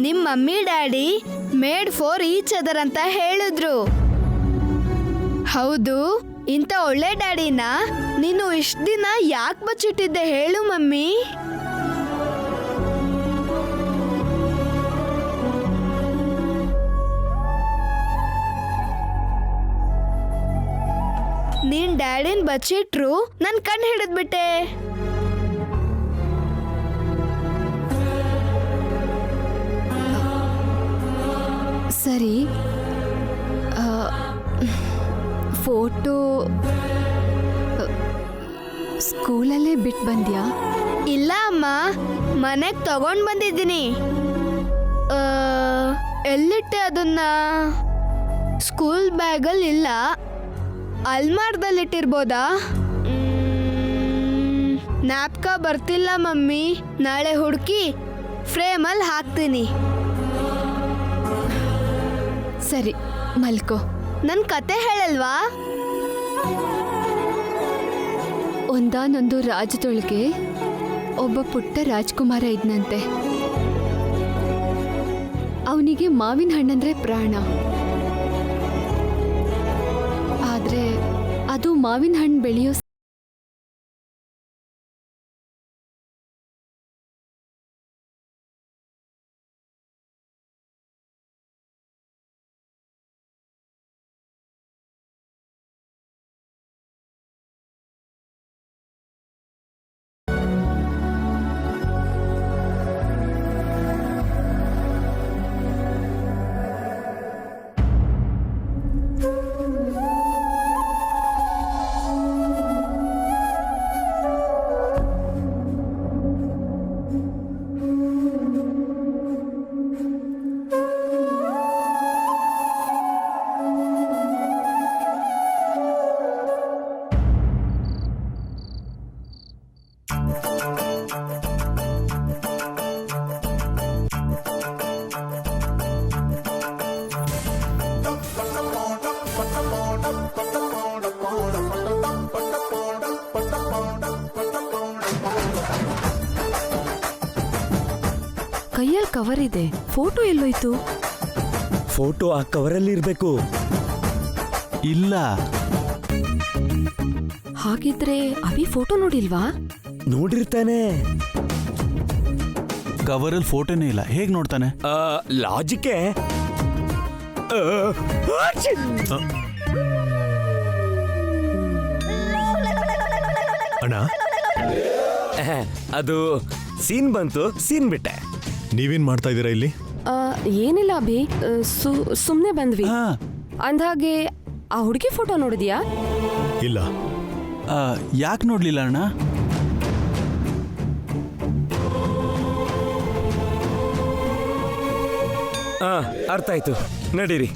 ನಿಮ್ mummy daddy made for each other ಅಂತ ಹೇಳಿದ್ರು. ಹೌದು, ಇಂಥ ಒಳ್ಳೆ ಡ್ಯಾಡಿನ ನೀನು ಇಷ್ಟ ದಿನ ಯಾಕೆ ಬಚ್ಚಿಟ್ಟಿದ್ದೆ ಹೇಳು ಮಮ್ಮಿ. ನೀನ್ ಡ್ಯಾಡಿನ ಬಚ್ಚಿಟ್ರು ನನ್ ಕಣ್ ಹಿಡಿದ್ಬಿಟ್ಟೆ. ಸರಿ, ಫೋಟೋ ಸ್ಕೂಲಲ್ಲೇ ಬಿಟ್ಟು ಬಂದ್ಯಾ? ಇಲ್ಲ ಅಮ್ಮ, ಮನೆಗೆ ತಗೊಂಡ್ ಬಂದಿದ್ದೀನಿ. ಎಲ್ಲಿಟ್ಟೆ ಅದನ್ನ? ಸ್ಕೂಲ್ ಬ್ಯಾಗಲ್ಲಿ ಇಲ್ಲ, ಅಲ್ಮಾರ್ದಲ್ಲಿಟ್ಟಿರ್ಬೋದಾ? ಜ್ಞಾಪಕ ಬರ್ತಿಲ್ಲ ಮಮ್ಮಿ. ನಾಳೆ ಹುಡುಕಿ ಫ್ರೇಮಲ್ಲಿ ಹಾಕ್ತೀನಿ. ಸರಿ, ಮಲ್ಕೋ. ನನ್ನ ಕತೆ ಹೇಳಲ್ವಾ? ಒಂದಾನೊಂದು ರಾಜ್ಯದೊಳಗೆ ಒಬ್ಬ ಪುಟ್ಟ ರಾಜ್ಕುಮಾರ ಇದ್ನಂತೆ. ಅವನಿಗೆ ಮಾವಿನ ಹಣ್ಣಂದ್ರೆ ಪ್ರಾಣ. ಆದ್ರೆ ಅದು ಮಾವಿನ ಹಣ್ಣು ಬೆಳೆಯೋ ಕೈಯಲ್ಲಿ ಕವರ್ ಇದೆ. ಫೋಟೋ ಎಲ್ಲೋಯ್ತು? ಫೋಟೋ ಆ ಕವರಲ್ಲಿ ಇರ್ಬೇಕು. ಇಲ್ಲ, ಹಾಗಿದ್ರೆ ಅಭಿ ಫೋಟೋ ನೋಡಿಲ್ವಾ? ನೋಡಿರ್ತಾನೆ. ಕವರಲ್ಲಿ ಫೋಟೋನೇ ಇಲ್ಲ, ಹೇಗ್ ನೋಡ್ತಾನೆ? ಲಾಜಿಕ್ಕೆ. ಅಣ್ಣ, ಅದು ಸೀನ್ ಬಂತು, ಸೀನ್ ಬಿಟ್ಟೆ. ನೀವೇನ್ ಮಾಡ್ತಾ ಇದ್ದೀರಾ ಇಲ್ಲಿ? ಏನಿಲ್ಲ ಅಭಿ, ಸುಮ್ನೆ ಬಂದ್ವಿ. ಹಾ, ಅಂದ್ಹಾಗೆ ಆ ಹುಡುಗಿ ಫೋಟೋ ನೋಡಿದ್ಯಾ? ಇಲ್ಲ. ಯಾಕೆ ನೋಡ್ಲಿಲ್ಲ ಅಣ್ಣ? ಅರ್ಥ ಆಯ್ತು, ನಡೀರಿ.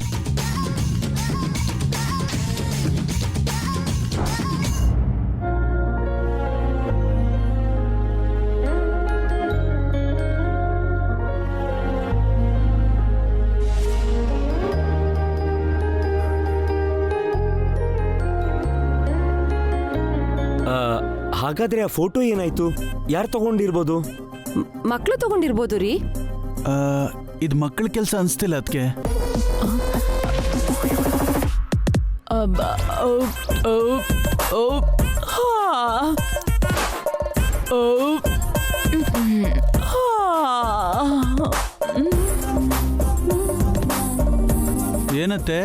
ಹಾಗಾದ್ರೆ ಆ ಫೋಟೋ ಏನಾಯ್ತು? ಯಾರು ತಗೊಂಡಿರ್ಬೋದು? ಮಕ್ಳು ತಗೊಂಡಿರ್ಬೋದು ರೀ. ಇದು ಮಕ್ಕಳ ಕೆಲಸ ಅನ್ಸ್ತಿಲ್ಲ ಅದಕ್ಕೆ. ಏನತ್ತೆ,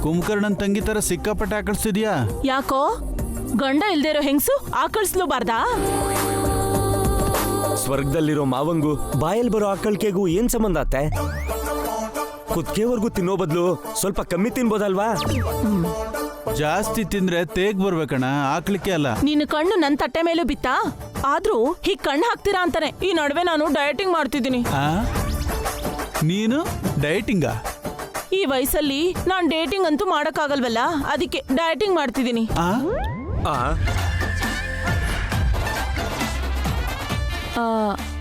ಕುಂಭಕರ್ಣನ್ ತಂಗಿ ತರ ಸಿಕ್ಕಾಪಟ್ಟೆ ಆಕಳಿಸ್ತಿದ್ಯಾ? ಯಾಕೋ ಗಂಡ ಇಲ್ದೇ ಇರೋ ಹೆಂಗ್ಸು ಆಕಳಿಸ್ಲೂಬಾರ್ದಾ? ಸ್ವರ್ಗದಲ್ಲಿರೋ ಮಾವಂಗು ಬಾಯಲ್ಲಿ ಬರೋ ಆಕಳಿಕೆಗೂ ಏನ್ ಸಂಬಂಧ ಅತ್ತೆ? ಕುತ್ಕೆವರೆಗೂ ತಿನ್ನೋ ಬದಲು ಸ್ವಲ್ಪ ಕಮ್ಮಿ ತಿನ್ಬೋದಲ್ವಾ? ಜಾಸ್ತಿ ತಿಂದ್ರೆ ತೇಗ್ ಬರ್ಬೇಕಣ್ಣ, ಆಕ್ಲಿಕ್ಕೆ ಅಲ್ಲ. ನಿನ್ನ ಕಣ್ಣು ನನ್ ತಟ್ಟೆ ಮೇಲೂ ಬಿತ್ತಾ? ಆದ್ರೂ ಹೀಗ್ ಕಣ್ಣು ಹಾಕ್ತೀರಾ ಅಂತಾನೆ ಈ ನಡುವೆ ನಾನು ಡಯಟಿಂಗ್ ಮಾಡ್ತಿದ್ದೀನಿ. ನೀನು ಡಯಟಿಂಗಾ? ಈ ವಯಸ್ಸಲ್ಲಿ ನಾನ್ ಡೇಟಿಂಗ್ ಅಂತೂ ಮಾಡಕ್ಕಾಗಲ್ವಲ್ಲ, ಅದಕ್ಕೆ ಡಯಟಿಂಗ್ ಮಾಡ್ತಿದ್ದೀನಿ.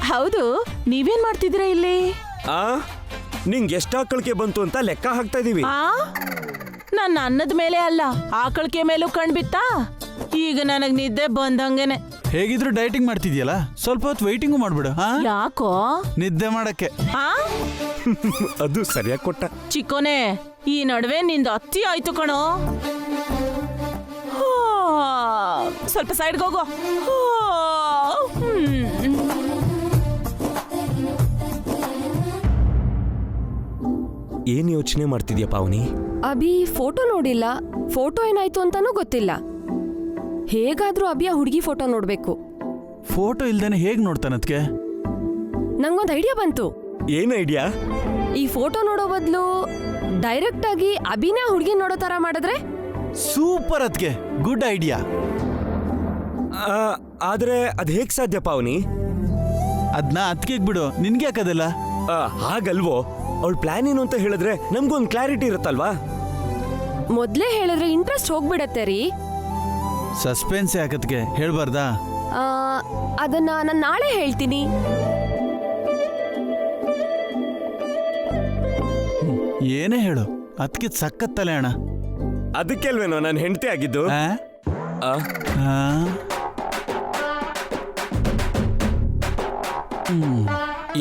ಹೌದು, ನೀವೇನ್ ಮಾಡ್ತಿದ್ದೀರಾ ಇಲ್ಲಿ? ನಿಂಗೆ ಎಷ್ಟು ಆಕಳಿಕೆ ಬಂತು ಅಂತ ಲೆಕ್ಕ ಹಾಕ್ತಾ ಇದೀವಿ. ನನ್ನ ಅನ್ನದ ಮೇಲೆ ಅಲ್ಲ, ಆಕಳಿಕೆ ಮೇಲೂ ಕಣ್ ಬಿತ್ತಾ? ಈಗ ನನಗ್ ನಿದ್ದೆ ಬಂದಂಗೆನೆ. ಹೇಗಿದ್ರು ಡೈಟಿಂಗ್ ಮಾಡ್ತಿದ್ಯಲ್ಲ, ಸ್ವಲ್ಪ ಹೊತ್ತು ವೈಟಿಂಗು ಮಾಡ್ಬಿಡು. ಹಾ, ಯಾಕೋ ನಿದ್ದೆ ಮಾಡಕ್ಕೆ. ಹಾ ಅದು ಸರಿಯಾಗಿ ಕೊಟ್ಟ. ಚಿಕ್ಕೋನೆ, ಈ ನಡುವೆ ನಿಂದು ಅತ್ತಿ ಆಯ್ತು ಕಣೋ. ಹಾ, ಸ್ವಲ್ಪ ಸೈಡ್ಗೆ ಹೋಗೋ. ಏನ್ ಯೋಚನೆ ಮಾಡ್ತಿದ್ಯಾ ಪಾವನಿ? ಅಭಿ ಫೋಟೋ ನೋಡಿಲ್ಲ, ಫೋಟೋ ಏನಾಯ್ತು ಅಂತಾನೂ ಗೊತ್ತಿಲ್ಲ. ಹೇಗಾದ್ರೂ ಅಭಿ ಆ ಹುಡುಗಿ ಫೋಟೋ ನೋಡ್ಬೇಕು. ಫೋಟೋ ಇಲ್ದೇನೆ ಹೇಗ್ ನೋಡ್ತಾನದ್ಕೆ? ನಂಗೊಂದು ಐಡಿಯಾ ಬಂತು. ಏನ್ ಐಡಿಯಾ? ಈ ಫೋಟೋ ನೋಡೋ ಬದಲು ಡೈರೆಕ್ಟ್ ಆಗಿ ಅಭಿನ ಹುಡುಗಿ ನೋಡೋ ತರ ಮಾಡಿದ್ರೆ? ಸೂಪರ್, ಅದ್ಕೆ ಗುಡ್ ಐಡಿಯಾ. ಆದ್ರೆ ಅದ್ ಹೇಗ್ ಸಾಧ್ಯ ಪಾವನಿ? ಅದ್ನ ಅದ್ಕೆ ಬಿಡು, ನಿನ್ಗೆ ಯಾಕದಲ್ಲ? ಹಾಗಲ್ವೋ, ಅವಳ ಪ್ಲಾನ್ ಏನು ಅಂತ ಹೇಳಿದ್ರೆ ನಮ್ಗೊಂದು ಕ್ಲಾರಿಟಿ ಇರುತ್ತಲ್ವಾ? ಮೊದ್ಲೇ ಹೇಳಿದ್ರೆ ಇಂಟ್ರೆಸ್ಟ್ ಹೋಗ್ಬಿಡತ್ತೆ ರೀ. ಸಸ್ಪೆನ್ಸ್ ಯಾಕದ್ಕೆ ಹೇಳ್ಬಾರ್ದಾ? ಅದನ್ನ ನಾನು ನಾಳೆ ಹೇಳ್ತೀನಿ. ಏನೇ ಹೇಳು, ಅದಕ್ಕೆ ಸಖತ್ತಲೆ ಅಣ್ಣ. ಅದಕ್ಕೆ ಅಲ್ವೇನೋ ನಾನು ಹೆಂಡತಿ ಆಗಿದ್ದು.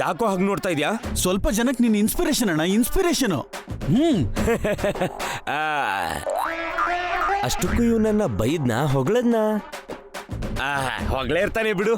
ಯಾಕೋ ಹಾಗೆ ನೋಡ್ತಾ ಇದ್ಯಾ? ಸ್ವಲ್ಪ ಜನಕ್ಕೆ ನೀನ್ ಇನ್ಸ್ಪಿರೇಷನ್ ಅಣ್ಣ, ಇನ್ಸ್ಪಿರೇಷನ್. ಅಷ್ಟಕ್ಕೂ ಇವ್ ನನ್ನ ಬೈದ್ನ ಹೊಗಳದ್ನ? ಹೊಗಳೇ ಇರ್ತಾನೆ ಬಿಡು.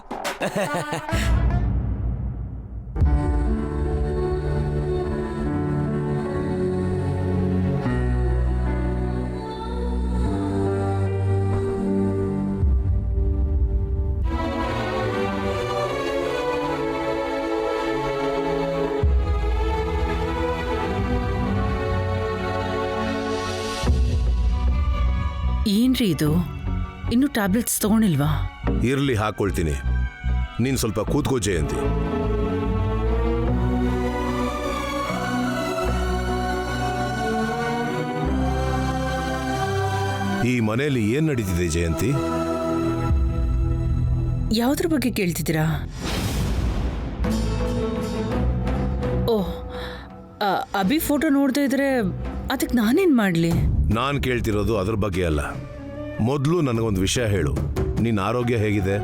ಏನ್ರಿ ಇದು, ಇನ್ನು ಟ್ಯಾಬ್ಲೆಟ್ಸ್ ತಗೊಂಡಿಲ್ವಾ? ಇರ್ಲಿ, ಹಾಕೊಳ್ತೀನಿ. ನೀನ್ ಸ್ವಲ್ಪ ಕೂತ್ಕೋ ಜಯಂತಿ. ಈ ಮನೆಯಲ್ಲಿ ಏನ್ ನಡೀತಿದೆ ಜಯಂತಿ? ಯಾವ್ದ್ರ ಬಗ್ಗೆ ಕೇಳ್ತಿದ್ದೀರಾ? ಓಹ್, ಅಭಿ ಫೋಟೋ ನೋಡ್ತಾ ಇದ್ರೆ ಅದಕ್ಕೆ ನಾನೇನ್ ಮಾಡ್ಲಿ? ನಾನ್ ಕೇಳ್ತಿರೋದು ಅದ್ರ ಬಗ್ಗೆ ಅಲ್ಲ. ಮೊದಲು ನನಗೊಂದು ವಿಷಯ ಹೇಳು, ನಿನ್ನ ಆರೋಗ್ಯ ಹೇಗಿದೆ?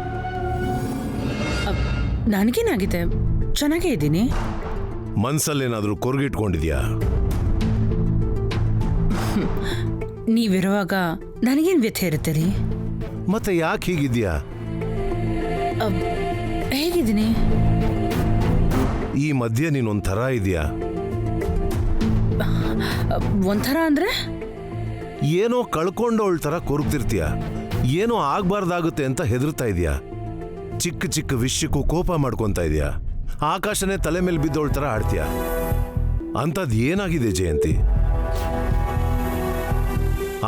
ನನಗೇನಾಗಿದೆ? ಚೆನ್ನಾಗೇ ಇದ್ದೀನಿ. ಮನ್ಸಲ್ಲೇನಾದ್ರೂ ಕೊರ್ಗಿಟ್ಕೊಂಡಿದ್ಯಾ? ನೀವಿರುವಾಗ ನನಗೇನು ವ್ಯಥೆ ಇರುತ್ತೆ ರೀ? ಮತ್ತೆ ಯಾಕೆ ಹೀಗಿದ್ಯಾ? ಹೇಗಿದ್ದೀನಿ? ಈ ಮಧ್ಯೆ ನೀನೊಂಥರ ಇದೆಯಾ? ಒಂಥರ ಅಂದ್ರೆ? ಏನೋ ಕಳ್ಕೊಂಡವಳ ಥರ ಕೊರಗ್ತಿರ್ತೀಯ. ಏನೋ ಆಗ್ಬಾರ್ದಾಗುತ್ತೆ ಅಂತ ಹೆದರ್ತಾ ಇದೆಯಾ? ಚಿಕ್ಕ ಚಿಕ್ಕ ವಿಷಯಕ್ಕೂ ಕೋಪ ಮಾಡ್ಕೊತಾ ಇದೆಯಾ? ಆಕಾಶನೇ ತಲೆ ಮೇಲೆ ಬಿದ್ದವಳ ಥರ ಆಡ್ತೀಯ. ಅಂಥದ್ದು ಏನಾಗಿದೆ ಜಯಂತಿ?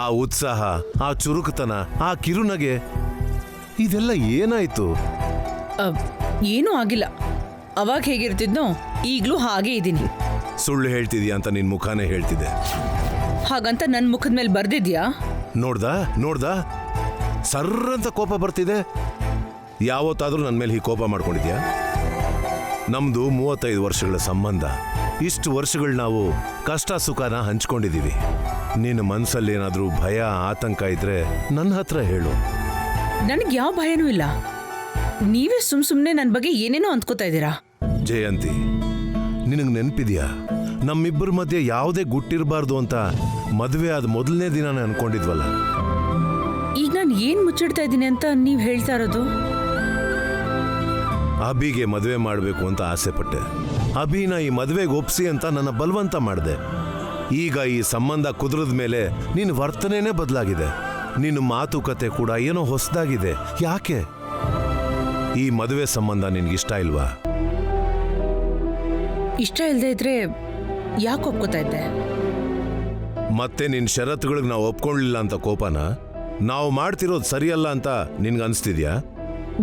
ಆ ಉತ್ಸಾಹ, ಆ ಚುರುಕುತನ, ಆ ಕಿರುನಗೆ, ಇದೆಲ್ಲ ಏನಾಯ್ತು? ಏನೂ ಆಗಿಲ್ಲ. ಅವಾಗ ಹೇಗಿರ್ತಿದ್ನೋ ಈಗಲೂ ಹಾಗೆ ಇದ್ದೀನಿ. ಸುಳ್ಳು ಹೇಳ್ತಿದ್ಯಾ ಅಂತ ನಿನ್ ಮುಖಾನೇ ಹೇಳ್ತಿದೆ. ಹಾಗಂತ ನನ್ನ ಮುಖದ ಮೇಲೆ ಬರ್ದಿದ್ಯಾ? ನೋಡ್ದಾ ಸರ್ರಂತ ಕೋಪ ಬರ್ತಿದೆ. ಯಾವತ್ತಾದ್ರೂ ನನ್ನ ಮೇಲೆ ಹೀಗೆ ಕೋಪ ಮಾಡ್ಕೊಂಡಿದ್ಯಾ? ನಮ್ದು 35 ವರ್ಷಗಳ ಸಂಬಂಧ. ಇಷ್ಟು ವರ್ಷಗಳು ನಾವು ಕಷ್ಟ ಸುಖನ ಹಂಚ್ಕೊಂಡಿದ್ದೀವಿ. ನಿನ್ನ ಮನಸ್ಸಲ್ಲಿ ಏನಾದ್ರೂ ಭಯ, ಆತಂಕ ಇದ್ರೆ ನನ್ನ ಹತ್ರ ಹೇಳು. ನನಗೆ ಯಾವ ಭಯನೂ ಇಲ್ಲ. ನೀವೇ ಸುಮ್ಮನೆ ನನ್ನ ಬಗ್ಗೆ ಏನೇನೋ ಅಂದ್ಕೋತಾ ಇದ್ದೀರಾ. ಜಯಂತಿ, ನಿನಗೆ ನೆನಪಿದ್ಯಾ, ನಮ್ಮಿಬ್ಬರ ಮಧ್ಯೆ ಯಾವುದೇ ಗುಟ್ಟಿರಬಾರ್ದು ಅಂತ ಮದುವೆ ಆದ ಮೊದಲನೇ ದಿನಾನೇ ಅನ್ಕೊಂಡಿದ್ವಲ್ಲ? ಈಗ ನಾನು ಏನು ಮುಚ್ಚಿಡ್ತಾ ಇದ್ದೀನಿ ಅಂತ ನೀವು ಹೇಳ್ತಾ ಇರೋದು? ಅಭಿಗೆ ಮದುವೆ ಮಾಡಬೇಕು ಅಂತ ಆಸೆ ಪಟ್ಟೆ. ಅಭಿನ ಈ ಮದುವೆಗೆ ಒಪ್ಸಿ ಅಂತ ನನ್ನ ಬಲವಂತ ಮಾಡಿದೆ. ಈಗ ಈ ಸಂಬಂಧ ಕುದುರದ ಮೇಲೆ ನಿನ್ನ ವರ್ತನೆನೇ ಬದಲಾಗಿದೆ. ನಿನ್ನ ಮಾತುಕತೆ ಕೂಡ ಏನೋ ಹೊಸದಾಗಿದೆ. ಯಾಕೆ? ಈ ಮದುವೆ ಸಂಬಂಧ ನಿನ್ಗಿಷ್ಟ ಇಲ್ವಾ? ಇಷ್ಟ ಇಲ್ಲದೆ ಇದ್ರೆ ಯಾಕೆ ಒಪ್ಕೋತಾ ಇದ್ದೆ? ಮತ್ತೆ ನಿನ್ನ ಷರತ್ತುಗಳಿಗೆ ನಾವು ಒಪ್ಕೊಳ್ಳಿಲ್ಲ ಅಂತ ಕೋಪನ? ನಾವು ಮಾಡ್ತಿರೋದು ಸರಿಯಲ್ಲ ಅಂತ ನಿನ್ಗನ್ಸ್ತಿದ್ಯಾ?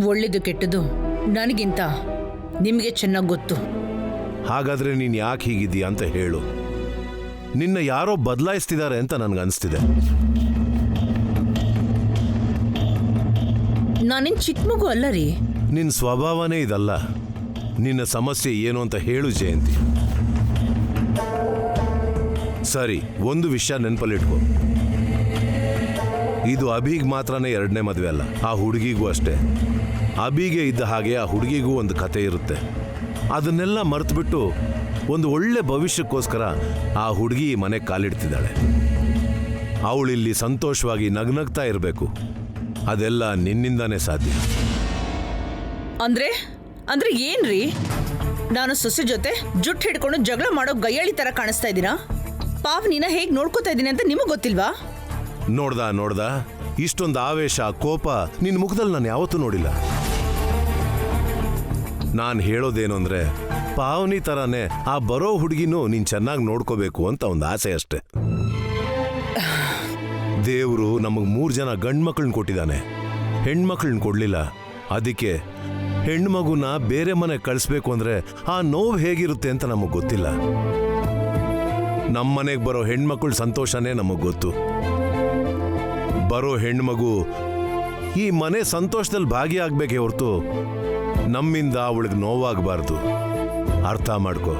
ಒಳ್ಳೇದು ಕೆಟ್ಟದು ನನಗಿಂತ ನಿಮಗೆ ಚೆನ್ನಾಗಿ ಗೊತ್ತು. ಹಾಗಾದ್ರೆ ನೀನು ಯಾಕೆ ಹೀಗಿದ್ದೀಯಾ ಅಂತ ಹೇಳು. ನಿನ್ನ ಯಾರೋ ಬದಲಾಯಿಸ್ತಿದ್ದಾರೆ ಅಂತ ನನ್ಗನ್ಸ್ತಿದೆ. ನಾನೇನು ಚಿಕ್ಕ ಮಗು ಅಲ್ಲ ರೀ. ನಿನ್ನ ಸ್ವಭಾವನೇ ಇದಲ್ಲ. ನಿನ್ನ ಸಮಸ್ಯೆ ಏನು ಅಂತ ಹೇಳು ಜಯಂತಿ. ಸರಿ, ಒಂದು ವಿಷಯ ನೆನಪಲ್ಲಿಟ್ಕೋ. ಇದು ಅಭಿಗ್ ಮಾತ್ರನೇ 2ನೇ ಮದುವೆ ಅಲ್ಲ, ಆ ಹುಡುಗಿಗೂ ಅಷ್ಟೇ. ಅಬಿಗೆ ಇದ್ದ ಹಾಗೆ ಆ ಹುಡುಗಿಗೂ ಒಂದು ಕತೆ ಇರುತ್ತೆ. ಅದನ್ನೆಲ್ಲ ಮರೆತುಬಿಟ್ಟು ಒಂದು ಒಳ್ಳೆ ಭವಿಷ್ಯಕ್ಕೋಸ್ಕರ ಆ ಹುಡುಗಿ ಮನೆ ಕಾಲಿಡ್ತಿದ್ದಾಳೆ. ಅವಳಿಲ್ಲಿ ಸಂತೋಷವಾಗಿ ನಗ್ನಗ್ತಾ ಇರಬೇಕು. ಅದೆಲ್ಲ ನಿನ್ನಿಂದಾನೇ ಸಾಧ್ಯ. ಅಂದ್ರೆ ಏನ್ರಿ? ನಾನು ಸೊಸೆ ಜೊತೆ ಜುಟ್ಟು ಹಿಡ್ಕೊಂಡು ಜಗಳ ಮಾಡೋ ಗಯ್ಯಾಳಿ ತರ ಕಾಣಿಸ್ತಾ ಇದ್ದೀನಾ? ಪಾವನಿನ ಹೇಗ್ ನೋಡ್ಕೋತಾ ಇದ್ದೀನಿ ಅಂತ ನಿಮಗ್ ಗೊತ್ತಿಲ್ವಾ? ನೋಡ್ದ ಇಷ್ಟೊಂದು ಆವೇಶ, ಕೋಪ ನಿನ್ನ ಮುಖದಲ್ಲಿ ನಾನು ಯಾವತ್ತೂ ನೋಡಿಲ್ಲ. ನಾನು ಹೇಳೋದೇನು ಅಂದ್ರೆ, ಪಾವನಿ ತರಾನೇ ಆ ಬರೋ ಹುಡುಗಿನೂ ನೀನ್ ಚೆನ್ನಾಗಿ ನೋಡ್ಕೋಬೇಕು ಅಂತ ಒಂದು ಆಸೆ ಅಷ್ಟೆ. ದೇವರು ನಮಗ್ 3 ಜನ ಗಂಡ್ಮಕ್ಳನ್ನ ಕೊಟ್ಟಿದ್ದಾನೆ, ಹೆಣ್ಮಕ್ಳನ್ನ ಕೊಡ್ಲಿಲ್ಲ. ಅದಕ್ಕೆ ಹೆಣ್ಮಗುನ ಬೇರೆ ಮನೆ ಕಳಿಸ್ಬೇಕು ಅಂದ್ರೆ ಆ ನೋವು ಹೇಗಿರುತ್ತೆ ಅಂತ ನಮಗ್ ಗೊತ್ತಿಲ್ಲ. ನಮ್ಮನೆಗೆ ಬರೋ ಹೆಣ್ಮಕ್ಳ ಸಂತೋಷನೇ ನಮಗ್ ಗೊತ್ತು. ಬರೋ ಹೆಣ್ಮಗು ಈ ಮನೆ ಸಂತೋಷದಲ್ಲಿ ಭಾಗಿಯಾಗಬೇಕೇ ಹೊರತು ನಮ್ಮಿಂದ ಅವಳಿಗೆ ನೋವಾಗಬಾರ್ದು. ಅರ್ಥ ಮಾಡ್ಕೋ.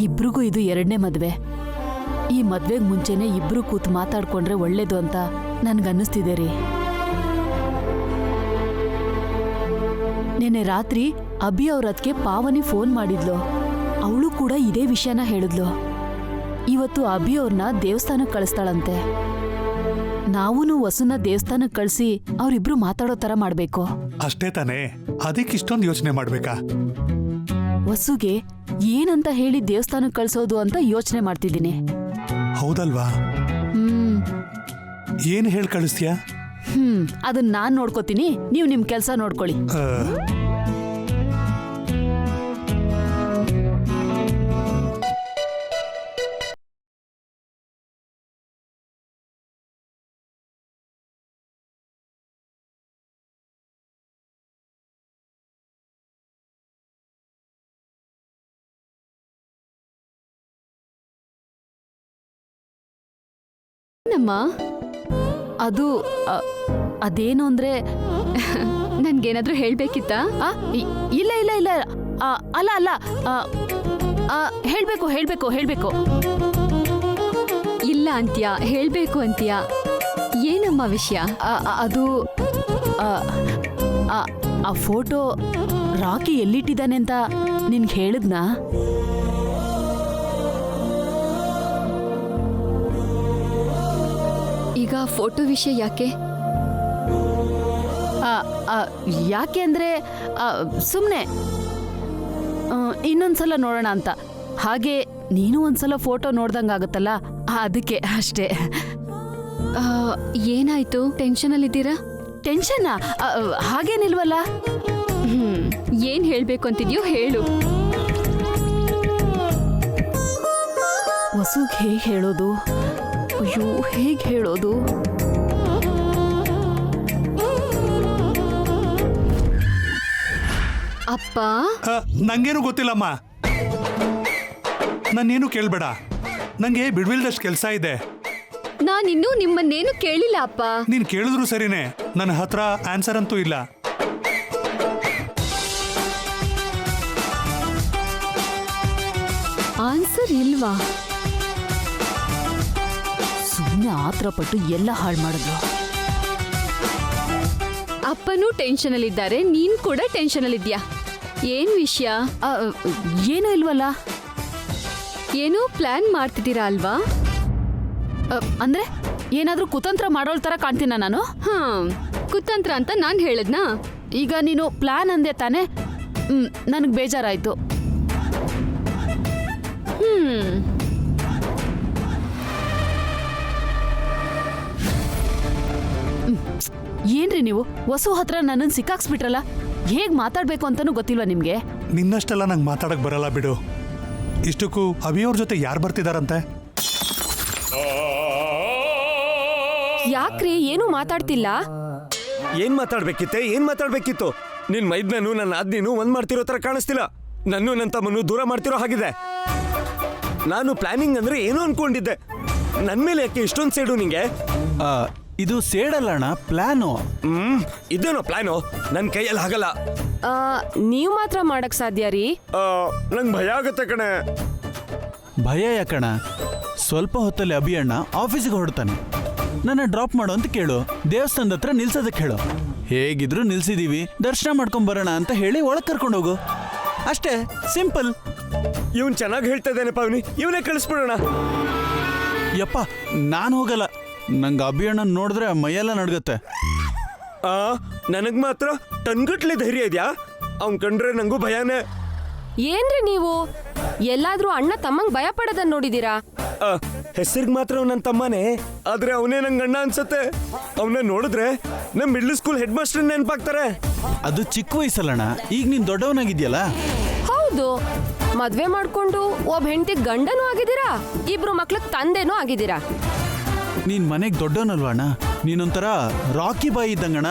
ಇಬ್ರಿಗೂ ಇದು 2ನೇ ಮದ್ವೆ. ಈ ಮದ್ವೆಗೆ ಮುಂಚೆನೆ ಇಬ್ರು ಕೂತ್ ಮಾತಾಡ್ಕೊಂಡ್ರೆ ಒಳ್ಳೇದು ಅಂತ ನನ್ಗನ್ನಿಸ್ತಿದೆ ರೀ. ನೆನ್ನೆ ರಾತ್ರಿ ಅಭಿ ಅವ್ರದ್ಕೆ ಪಾವನಿ ಫೋನ್ ಮಾಡಿದ್ಲು. ಅವಳು ಕೂಡ ಇದೇ ವಿಷಯನ ಹೇಳಿದ್ಲು. ಇವತ್ತು ಅಭಿ ಅವ್ರನ್ನ ದೇವಸ್ಥಾನಕ್ಕೆ ಕಳಿಸ್ತಾಳಂತೆ. ನಾವೂನು ವಸುನ ದೇವಸ್ಥಾನಕ್ಕೆ ಕಳಿಸಿ ಅವ್ರಿಬ್ರು ಮಾತಾಡೋ ತರ ಮಾಡ್ಬೇಕು. ಅಷ್ಟೇ ತಾನೇ, ಅದಕ್ಕೆ ಇಷ್ಟೊಂದು ಯೋಚನೆ ಮಾಡ್ಬೇಕಾ? ವಸುಗೆ ಏನಂತ ಹೇಳಿ ದೇವಸ್ಥಾನಕ್ಕೆ ಕಳ್ಸೋದು ಅಂತ ಯೋಚನೆ ಮಾಡ್ತಿದ್ದೀನಿ. ಹೌದಲ್ವಾ? ಏನ್ ಹೇಳಿ ಕಳಿಸ್ತೀಯಾ? ಅದನ್ನ ನಾನ್ ನೋಡ್ಕೋತೀನಿ, ನೀವು ನಿಮ್ ಕೆಲ್ಸ ನೋಡ್ಕೊಳ್ಳಿ. ನಮ್ಮ ಅದು ಅದೇನು ಅಂದ್ರೆ ನನ್ಗೇನಾದ್ರೂ ಹೇಳ್ಬೇಕಿತ್ತಾ? ಇಲ್ಲ ಇಲ್ಲ ಇಲ್ಲ ಅಲ್ಲ ಅಲ್ಲ ಹೇಳ್ಬೇಕು ಹೇಳ್ಬೇಕು ಹೇಳ್ಬೇಕು. ಇಲ್ಲ ಅಂತ್ಯಾ, ಹೇಳ್ಬೇಕು ಅಂತ್ಯಾ. ಏನಮ್ಮ ವಿಷಯ? ಅದು ಆ ಫೋಟೋ ರಾಕಿ ಎಲ್ಲಿಟ್ಟಿದ್ದಾನೆ ಅಂತ ನಿನ್ಗೆ ಹೇಳಿದ್ನಾ? ಈಗ ಫೋಟೋ ವಿಷಯ ಯಾಕೆ? ಯಾಕೆ ಅಂದ್ರೆ ಸುಮ್ಮನೆ ಇನ್ನೊಂದ್ಸಲ ನೋಡೋಣ ಅಂತ. ಹಾಗೆ ನೀನು ಒಂದ್ಸಲ ಫೋಟೋ ನೋಡ್ದಂಗಾಗತ್ತಲ್ಲ ಅದಕ್ಕೆ ಅಷ್ಟೇ. ಏನಾಯ್ತು? ಟೆನ್ಷನಲ್ಲಿದ್ದೀರಾ? ಟೆನ್ಷನ್ ಹಾಗೇನಿಲ್ವಲ್ಲ. ಏನ್ ಹೇಳ್ಬೇಕು ಅಂತಿದ್ಯೋ ಹೇಳು. ವಸುಗ್ ಹೇಗ್ ಹೇಳೋದು? ಅಯ್ಯೋ, ಹೇಗ್ ಹೇಳೋದು? ಅಪ್ಪ, ನಂಗೇನು ಗೊತ್ತಿಲ್ಲಮ್ಮ. ನನ್ನೇನು ಕೇಳ್ಬೇಡ. ನಂಗೆ ಬಿಡ್ವಿಲ್ದಷ್ಟು ಕೆಲಸ ಇದೆ. ನಾನಿನ್ನೂ ನಿಮ್ಮನ್ನೇನು ಕೇಳಿಲ್ಲ ಅಪ್ಪ. ನೀನ್ ಕೇಳಿದ್ರು ಸರಿನೇ, ನನ್ನ ಹತ್ರ ಆನ್ಸರ್ ಅಂತೂ ಇಲ್ಲ. ಆನ್ಸರ್ ಇಲ್ವಾ? ಸುಮ್ಮನೆ ಆತ್ರ ಪಟ್ಟು ಎಲ್ಲ ಹಾಳು ಮಾಡಿದ್ರು. ಅಪ್ಪನೂ ಟೆನ್ಷನ್ ಅಲ್ಲಿದ್ದಾರೆ, ನೀನ್ ಕೂಡ ಟೆನ್ಷನ್ ಅಲ್ಲಿದ್ಯಾ. ಏನ್ ವಿಷಯ? ಏನೂ ಇಲ್ವಲ್ಲ. ಏನೋ ಪ್ಲಾನ್ ಮಾಡ್ತಿದ್ದೀರಾ ಅಲ್ವಾ? ಅಂದ್ರೆ ಏನಾದ್ರೂ ಕುತಂತ್ರ ಮಾಡೋಳ್ ತರ ಕಾಣ್ತೀನ ನಾನು? ಕುತಂತ್ರ ಅಂತ ನಾನ್ ಹೇಳದ್ನಾ? ಈಗ ನೀನು ಪ್ಲಾನ್ ಅಂದೆ ತಾನೆ. ನನಗ್ ಬೇಜಾರಾಯ್ತು. ಏನ್ರಿ ನೀವು ವಸು ಹತ್ರ ನನ್ನನ್ನು ಸಿಕ್ಕಾಕ್ಸ್ಬಿಟ್ರಲ್ಲ. ಹೇಗ್ ಮಾತಾಡ್ಬೇಕು ಅಂತಾನೂ ಗೊತ್ತಿಲ್ವಾ ನಿಮ್ಗೆ? ನಿನ್ನಷ್ಟೆಲ್ಲ ನಂಗೆ ಮಾತಾಡಕ್ ಬರಲ್ಲ ಬಿಡು. ಇಷ್ಟಕ್ಕೂ ಅಭಿಯವ್ರ ಜೊತೆ ಯಾರು ಬರ್ತಿದಾರಂತೆ? ಯಾಕ್ರಿ ಏನು ಮಾತಾಡ್ತಿಲ್ಲ? ಏನ್ ಮಾತಾಡ್ಬೇಕಿತ್ತು? ನಿನ್ ಮೈದ್ನನು ನನ್ನ ಆದ್ನೀನು ಒಂದ್ ಮಾಡ್ತಿರೋ ತರ ಕಾಣಿಸ್ತಿಲ್ಲ. ನನ್ನ ತಮ್ಮನ್ನು ದೂರ ಮಾಡ್ತಿರೋ ಹಾಗಿದೆ. ನಾನು ಪ್ಲಾನಿಂಗ್ ಅಂದ್ರೆ ಏನು ಅನ್ಕೊಂಡಿದ್ದೆ. ನನ್ ಮೇಲೆ ಯಾಕೆ ಇಷ್ಟೊಂದು ಸೇಡು ನಿಂಗೆ? ಇದು ಸೇಡಲ್ಲ ಅಣ್ಣ, ಪ್ಲಾನು. ಇದೇನೋ ಪ್ಲಾನು? ನನ್ ಕೈಯಲ್ಲಿ ಆಗಲ್ಲ. ನೀವ್ ಮಾತ್ರ ಮಾಡಕ್ ಸಾಧ್ಯ ರೀ. ನಂಗೆ ಭಯ ಆಗತ್ತೆ ಕಣೆ. ಭಯ ಯಾಕಣ್ಣ? ಸ್ವಲ್ಪ ಹೊತ್ತಲ್ಲಿ ಅಭಿ ಅಣ್ಣ ಆಫೀಸಿಗೆ ಹೊರಡ್ತಾನೆ. ನನ್ನ ಡ್ರಾಪ್ ಮಾಡು ಅಂತ ಕೇಳು, ದೇವಸ್ಥಾನದ ಹತ್ರ ನಿಲ್ಸೋದಕ್ಕೆ ಹೇಳು. ಹೇಗಿದ್ರು ನಿಲ್ಸಿದೀವಿ, ದರ್ಶನ ಮಾಡ್ಕೊಂಡ್ ಬರೋಣ ಅಂತ ಹೇಳಿ ಒಳಗ್ ಕರ್ಕೊಂಡು ಹೋಗು. ಅಷ್ಟೇ, ಸಿಂಪಲ್. ಇವನ್ ಚೆನ್ನಾಗಿ ಹೇಳ್ತಾ ಇದ್ದಾನೆ ಪಾವನಿ, ಇವನೇ ಕಳಿಸ್ಬಿಡೋಣ. ಯಪ್ಪ, ನಾನು ಹೋಗಲ್ಲ. ನಂಗೆ ಅಭಿ ಅಣ್ಣ ನೋಡಿದ್ರೆ ಮೈಯೆಲ್ಲ ನಡ್ಗತ್ತೆ. ನನಗ್ ಮಾತ್ರ ಟನ್ಗಟ್ಲೆ ಧೈರ್ಯ ಇದೆಯಾ? ಅವ್ನ್ ಕಂಡ್ರೆ ನಂಗೂ ಭಯನೇ. ಏನ್ರಿ ನೀವು ಎಲ್ಲಾದ್ರೂ ಅಣ್ಣ ತಮ್ಮಂಗ್ ಭಯ ಪಡೋದನ್ನ ನೋಡಿದೀರಾ? ಹೆಸರಿಗೆ ಮಾತ್ರ ನನ್ನ ತಮ್ಮನೇ, ಆದ್ರೆ ಅವನೇ ನಂಗೆ ಅಣ್ಣ ಅನ್ಸತ್ತೆ. ಅವನ್ನ ನೋಡಿದ್ರೆ ನಮ್ ಮಿಡ್ಲ್ ಸ್ಕೂಲ್ ಹೆಡ್ ಮಾಸ್ಟರ್ ನೆನಪಾಗ್ತಾರೆ. ಅದು ಚಿಕ್ಕ ವಯಸ್ಸಲ್ಲಣ್ಣ, ಈಗ ನೀನ್ ದೊಡ್ಡವನಾಗಿದ್ಯಲ್ಲ. ಹೌದು, ಮದ್ವೆ ಮಾಡ್ಕೊಂಡು ಒಬ್ಬ ಹೆಂಡತಿ ಗಂಡನೂ ಆಗಿದ್ದೀರಾ, ಇಬ್ರು ಮಕ್ಳಿಗೆ ತಂದೆನೂ ಆಗಿದ್ದೀರಾ. ನೀನ್ ಮನೆಗ್ ದೊಡ್ಡವನಲ್ವಾ ಅಣ್ಣ? ನೀನೊಂಥರ ರಾಕಿ ಬಾಯಿ ಇದ್ದಂಗಣ್ಣ.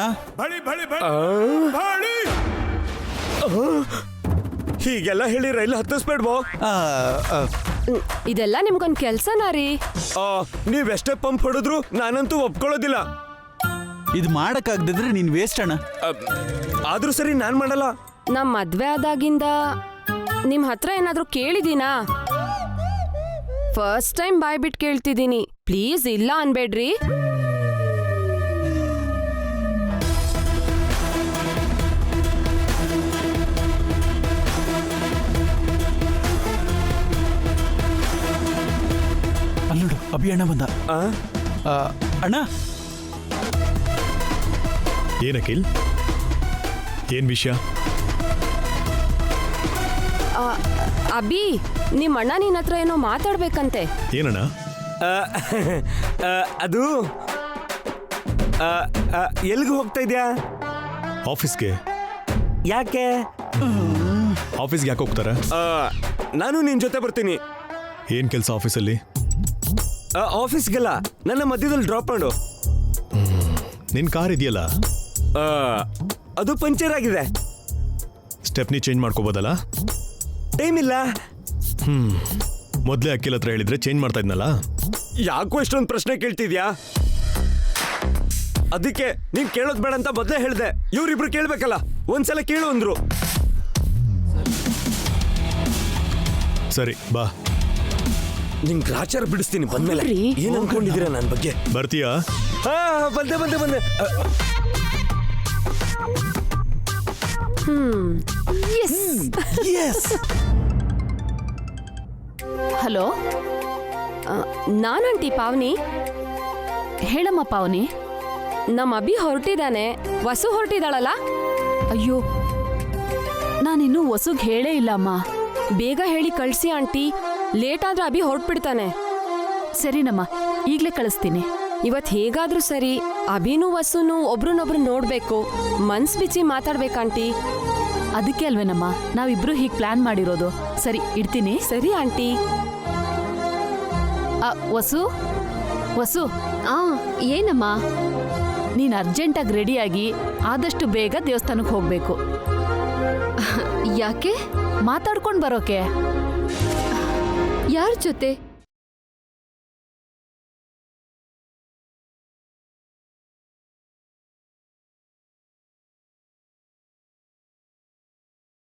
ಹೀಗೆಲ್ಲ ಹೇಳಿ ರೈಲ್ ಹತ್ತಿಸ್ಬೇಡ್ವೋ? ಇದೆಲ್ಲ ನಿಮ್ಗೊಂದ್ ಕೆಲ್ಸನಾ ರೀ? ನೀವೆಷ್ಟೇ ಪಂಪ್ ಹೊಡೆದ್ರು ನಾನಂತೂ ಒಪ್ಕೊಳ್ಳೋದಿಲ್ಲ. ಇದು ಮಾಡಕ್ಕಾಗ್ದಿದ್ರೆ ನೀನ್ ವೇಸ್ಟ್ ಅಣ್ಣ. ಆದ್ರೂ ಸರಿ, ನಾನ್ ಮಾಡಲ್ಲ. ನಮ್ ಮದ್ವೆ ಆದಾಗಿಂದ ನಿಮ್ ಹತ್ರ ಏನಾದ್ರೂ ಕೇಳಿದೀನಾ? ಫಸ್ಟ್ ಟೈಮ್ ಬಾಯ್ ಬಿಟ್ಟು ಕೇಳ್ತಿದ್ದೀನಿ, ಪ್ಲೀಸ್ ಇಲ್ಲ ಅನ್ಬೇಡ್ರಿ. ಅಲ್ಲೋಡು, ಅಭಿ ಅಣ್ಣ ಬಂದ. ಅಣ್ಣ, ಏನಕಿಲ್, ಏನ್ ವಿಷಯ? ಅಭಿ, ನಿಮ್ ಅಣ್ಣ ನಿನ್ನ ಹತ್ರ ಏನೋ ಮಾತಾಡ್ಬೇಕಂತೆ. ಏನಣ್ಣ? ಅದು ಎಲ್ಗೂ ಹೋಗ್ತಾ ಇದ್ಯಾ? ಆಫೀಸ್ಗೆ. ಯಾಕೆ? ಆಫೀಸ್ಗೆ ಯಾಕೆ ಹೋಗ್ತಾರ? ನಾನು ನಿನ್ ಜೊತೆ ಬರ್ತೀನಿ. ಏನ್ ಕೆಲಸ ಆಫೀಸಲ್ಲಿ? ಆಫೀಸ್ಗೆಲ್ಲ ನನ್ನ ಮಧ್ಯದಲ್ಲಿ ಡ್ರಾಪ್ ಮಾಡು. ನಿನ್ ಕಾರ್ ಇದೆಯಲ್ಲ, ಅದು ಪಂಚರ್ ಆಗಿದೆ. Stepney change ಮಾಡ್ಕೋಬೋದಲ್ಲ? ಟೈಮ್ ಇಲ್ಲ. ಮೊದ್ಲೇ ಅಕ್ಕಿಲ್ ಹತ್ರ ಹೇಳಿದ್ರೆ ಚೇಂಜ್ ಮಾಡ್ತಾ ಇದ್ನಲ್ಲ. ಯಾಕೋ ಇಷ್ಟೊಂದು ಪ್ರಶ್ನೆ ಕೇಳ್ತಿದ್ಯಾ? ಅದಕ್ಕೆ ನೀನ್ ಕೇಳೋದ್ ಬೇಡ ಅಂತ ಮೊದ್ಲೇ ಹೇಳ್ದೆ. ಇವ್ರಿಬ್ರು ಕೇಳ್ಬೇಕಲ್ಲ, ಒಂದ್ಸಲ ಕೇಳು ಅಂದ್ರು. ಸರಿ ಬಾ. ನಿನ್ ಗ್ರಾಚಾರ ಬಿಡಿಸ್ತೀನಿ ಬಂದ್ಮೇಲೆ. ಏನ್ ಅನ್ಕೊಂಡಿದೀರಾ ನನ್ ಬಗ್ಗೆ? ಬರ್ತೀಯಾ? ಬಂದೆ. ಹಲೋ, ನಾನಂಟಿ ಪಾವನಿ. ಹೇಳಮ್ಮ ಪಾವನಿ. ನಮ್ಮ ಅಭಿ ಹೊರಟಿದ್ದಾನೆ, ವಸು ಹೊರಟಿದ್ದಾಳಲ್ಲ? ಅಯ್ಯೋ, ನಾನಿನ್ನೂ ವಸುಗ್ ಹೇಳೇ ಇಲ್ಲ ಅಮ್ಮ. ಬೇಗ ಹೇಳಿ ಕಳ್ಸಿ ಆಂಟಿ, ಲೇಟ್ ಆದ್ರೆ ಅಭಿ ಹೊರಟ್ಬಿಡ್ತಾನೆ. ಸರಿನಮ್ಮ, ಈಗ್ಲೇ ಕಳಿಸ್ತೀನಿ. ಇವತ್ ಹೇಗಾದ್ರೂ ಸರಿ ಅಭಿನೂ ವಸುನು ಒಬ್ರನ್ನೊಬ್ರು ನೋಡ್ಬೇಕು, ಮನ್ಸ್ ಬಿಚ್ಚಿ ಮಾತಾಡ್ಬೇಕಂಟಿ. ಅದಕ್ಕೆ ಅಲ್ವೇನಮ್ಮ ನಾವಿಬ್ರು ಹೀಗೆ ಪ್ಲಾನ್ ಮಾಡಿರೋದು. ಸರಿ, ಇಡ್ತೀನಿ. ಸರಿ ಆಂಟಿ. ವಸು ವಸು, ಏನಮ್ಮ? ನೀನು ಅರ್ಜೆಂಟಾಗಿ ರೆಡಿಯಾಗಿ ಆದಷ್ಟು ಬೇಗ ದೇವಸ್ಥಾನಕ್ಕೆ ಹೋಗ್ಬೇಕು. ಯಾಕೆ? ಮಾತಾಡ್ಕೊಂಡು ಬರೋಕೆ. ಯಾರ ಜೊತೆ?